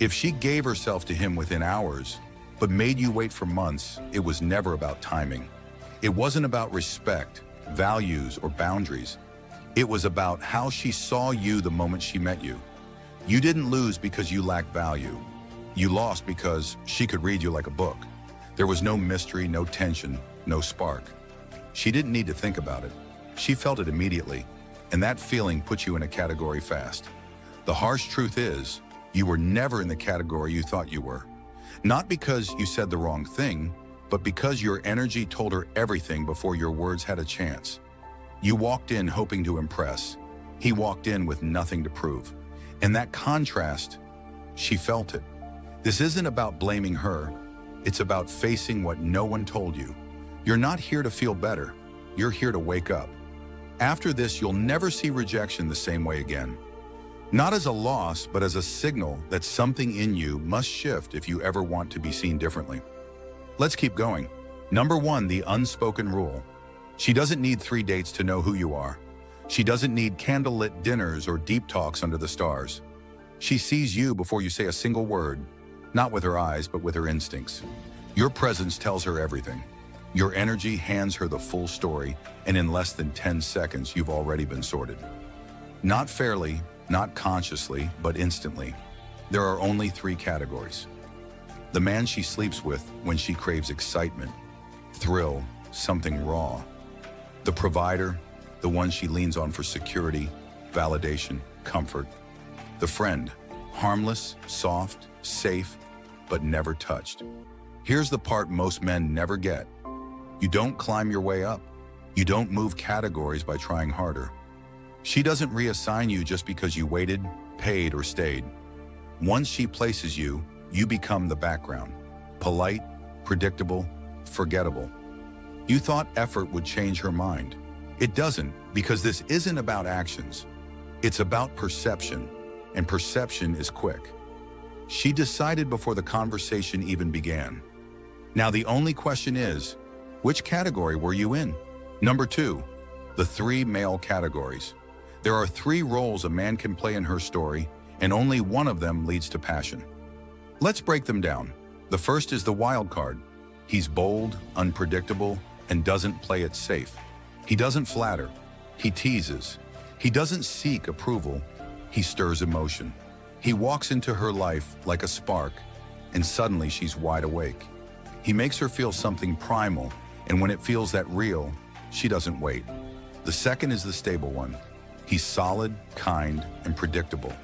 If she gave herself to him within hours, but made you wait for months, it was never about timing. It wasn't about respect, values, or boundaries. It was about how she saw you the moment she met you. You didn't lose because you lacked value. You lost because she could read you like a book. There was no mystery, no tension, no spark. She didn't need to think about it. She felt it immediately, and that feeling put you in a category fast. The harsh truth is, you were never in the category you thought you were. Not because you said the wrong thing, but because your energy told her everything before your words had a chance. You walked in hoping to impress. He walked in with nothing to prove. And that contrast, she felt it. This isn't about blaming her. It's about facing what no one told you. You're not here to feel better. You're here to wake up. After this, you'll never see rejection the same way again. Not as a loss, but as a signal that something in you must shift if you ever want to be seen differently. Let's keep going. Number 1, the unspoken rule. She doesn't need 3 dates to know who you are. She doesn't need candlelit dinners or deep talks under the stars. She sees you before you say a single word, not with her eyes, but with her instincts. Your presence tells her everything. Your energy hands her the full story, and in less than 10 seconds, you've already been sorted. Not fairly, not consciously, but instantly. There are only 3 categories. The man she sleeps with when she craves excitement, thrill, something raw. The provider, the one she leans on for security, validation, comfort. The friend, harmless, soft, safe, but never touched. Here's the part most men never get. You don't climb your way up. You don't move categories by trying harder. She doesn't reassign you just because you waited, paid, or stayed. Once she places you, you become the background. Polite, predictable, forgettable. You thought effort would change her mind. It doesn't, because this isn't about actions. It's about perception, and perception is quick. She decided before the conversation even began. Now the only question is, which category were you in? Number 2, the 3 male categories. There are 3 roles a man can play in her story, and only one of them leads to passion. Let's break them down. The first is the wild card. He's bold, unpredictable, and doesn't play it safe. He doesn't flatter. He teases. He doesn't seek approval. He stirs emotion. He walks into her life like a spark, and suddenly she's wide awake. He makes her feel something primal, and when it feels that real, she doesn't wait. The second is the stable one. He's solid, kind, and predictable.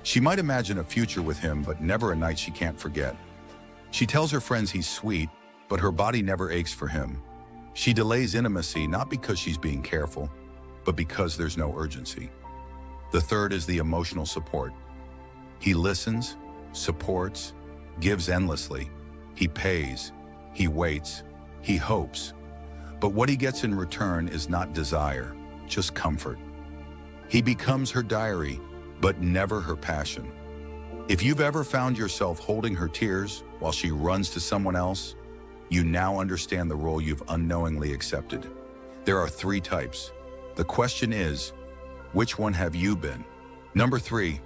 She might imagine a future with him, but never a night she can't forget. She tells her friends he's sweet, but her body never aches for him. She delays intimacy not because she's being careful, but because there's no urgency. The third is the emotional support. He listens, supports, gives endlessly. He pays, he waits, he hopes. But what he gets in return is not desire, just comfort. He becomes her diary, but never her passion. If you've ever found yourself holding her tears while she runs to someone else, you now understand the role you've unknowingly accepted. There are 3 types. The question is, which one have you been? Number 3,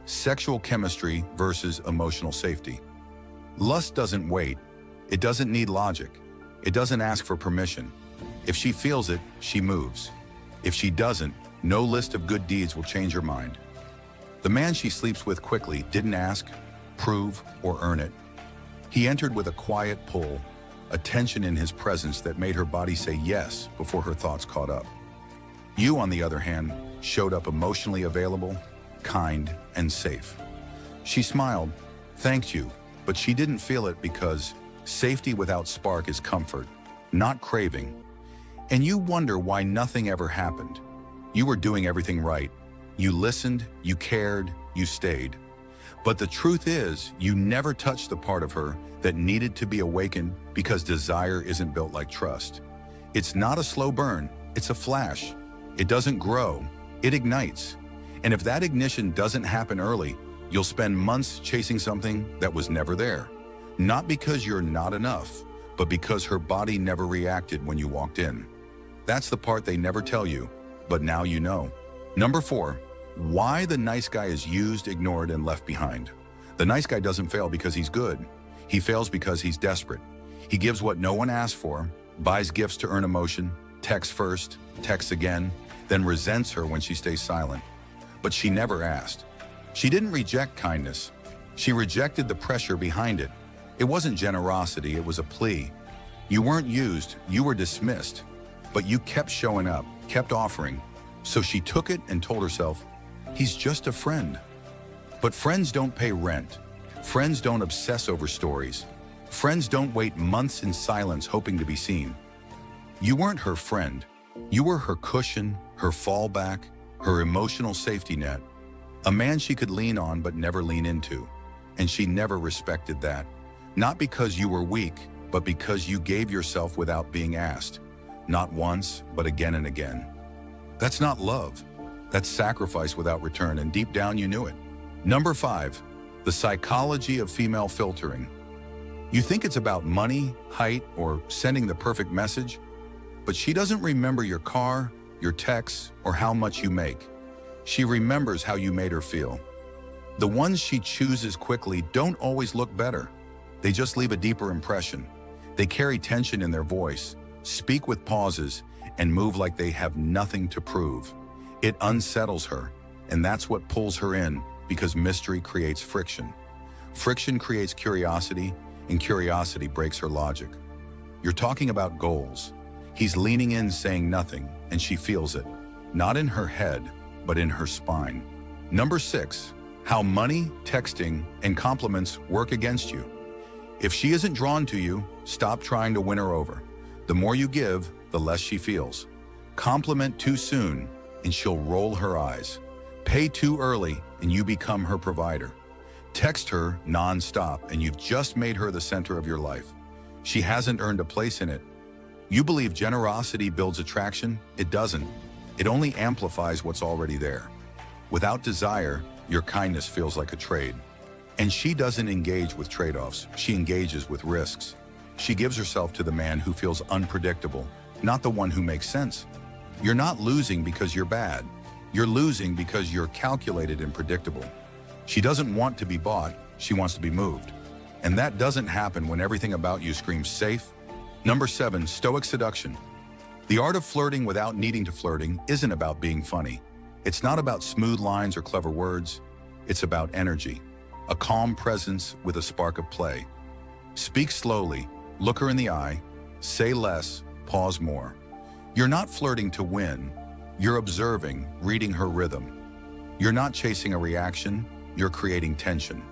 sexual chemistry versus emotional safety. Lust doesn't wait. It doesn't need logic. It doesn't ask for permission. If she feels it, she moves. If she doesn't, no list of good deeds will change her mind. The man she sleeps with quickly didn't ask, prove, or earn it. He entered with a quiet pull, a tension in his presence that made her body say yes before her thoughts caught up. You, on the other hand, showed up emotionally available, kind, and safe. She smiled, thanked you, but she didn't feel it because safety without spark is comfort, not craving. And you wonder why nothing ever happened. You were doing everything right. You listened, you cared, you stayed. But the truth is, you never touched the part of her that needed to be awakened because desire isn't built like trust. It's not a slow burn, it's a flash. It doesn't grow, it ignites. And if that ignition doesn't happen early, you'll spend months chasing something that was never there. Not because you're not enough, but because her body never reacted when you walked in. That's the part they never tell you, but now you know. Number 4, why the nice guy is used, ignored, and left behind. The nice guy doesn't fail because he's good. He fails because he's desperate. He gives what no one asked for, buys gifts to earn emotion, texts first, texts again, then resents her when she stays silent. But she never asked. She didn't reject kindness. She rejected the pressure behind it. It wasn't generosity, it was a plea. You weren't used, you were dismissed. But you kept showing up, kept offering. So she took it and told herself, he's just a friend. But friends don't pay rent. Friends don't obsess over stories. Friends don't wait months in silence hoping to be seen. You weren't her friend. You were her cushion, her fallback, her emotional safety net. A man she could lean on but never lean into. And she never respected that. Not because you were weak, but because you gave yourself without being asked. Not once, but again and again. That's not love. That's sacrifice without return, and deep down you knew it. Number 5, the psychology of female filtering. You think it's about money, height, or sending the perfect message, but she doesn't remember your car, your texts, or how much you make. She remembers how you made her feel. The ones she chooses quickly don't always look better. They just leave a deeper impression. They carry tension in their voice, speak with pauses, and move like they have nothing to prove. It unsettles her, and that's what pulls her in, because mystery creates friction. Friction creates curiosity, and curiosity breaks her logic. You're talking about goals. He's leaning in saying nothing, and she feels it. Not in her head, but in her spine. Number 6, how money, texting, and compliments work against you. If she isn't drawn to you, stop trying to win her over. The more you give, the less she feels. Compliment too soon, and she'll roll her eyes. Pay too early, and you become her provider. Text her non-stop, and you've just made her the center of your life. She hasn't earned a place in it. You believe generosity builds attraction? It doesn't. It only amplifies what's already there. Without desire, your kindness feels like a trade. And she doesn't engage with trade-offs. She engages with risks. She gives herself to the man who feels unpredictable, not the one who makes sense. You're not losing because you're bad. You're losing because you're calculated and predictable. She doesn't want to be bought, she wants to be moved. And that doesn't happen when everything about you screams safe. Number 7, stoic seduction. The art of flirting without needing to flirting isn't about being funny. It's not about smooth lines or clever words. It's about energy. A calm presence with a spark of play. Speak slowly, look her in the eye, say less, pause more. You're not flirting to win. You're observing, reading her rhythm. You're not chasing a reaction, you're creating tension.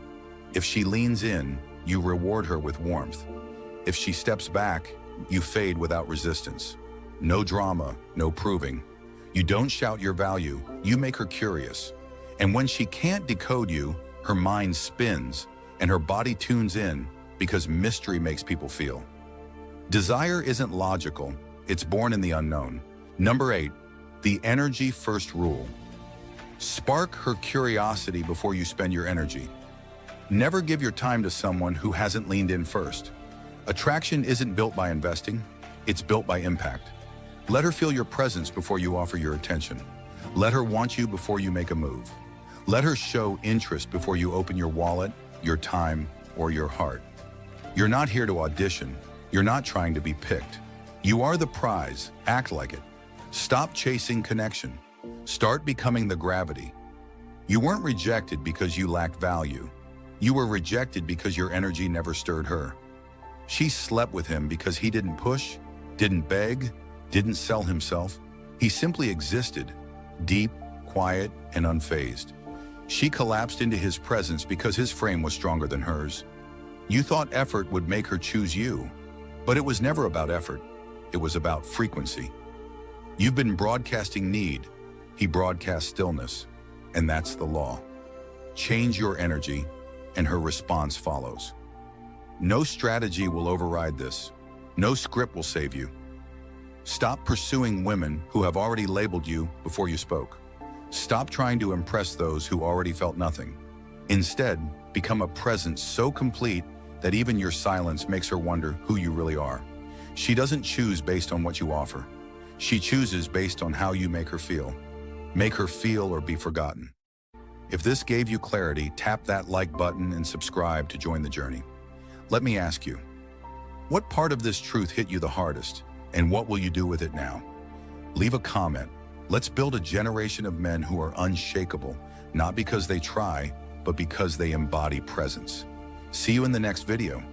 If she leans in, you reward her with warmth. If she steps back, you fade without resistance. No drama, no proving. You don't shout your value, you make her curious. And when she can't decode you, her mind spins and her body tunes in, because mystery makes people feel. Desire isn't logical, it's born in the unknown. Number 8, the energy first rule. Spark her curiosity before you spend your energy. Never give your time to someone who hasn't leaned in first. Attraction isn't built by investing, it's built by impact. Let her feel your presence before you offer your attention. Let her want you before you make a move. Let her show interest before you open your wallet, your time, or your heart. You're not here to audition. You're not trying to be picked. You are the prize. Act like it. Stop chasing connection. Start becoming the gravity. You weren't rejected because you lacked value. You were rejected because your energy never stirred her. She slept with him because he didn't push, didn't beg, didn't sell himself. He simply existed, deep, quiet, and unfazed. She collapsed into his presence because his frame was stronger than hers. You thought effort would make her choose you, but it was never about effort. It was about frequency. You've been broadcasting need. He broadcasts stillness, and that's the law. Change your energy, and her response follows. No strategy will override this. No script will save you. Stop pursuing women who have already labeled you before you spoke. Stop trying to impress those who already felt nothing. Instead, become a presence so complete that even your silence makes her wonder who you really are. She doesn't choose based on what you offer. She chooses based on how you make her feel. Make her feel or be forgotten. If this gave you clarity, tap that like button and subscribe to join the journey. Let me ask you, what part of this truth hit you the hardest, and what will you do with it now? Leave a comment. Let's build a generation of men who are unshakable, not because they try, but because they embody presence. See you in the next video.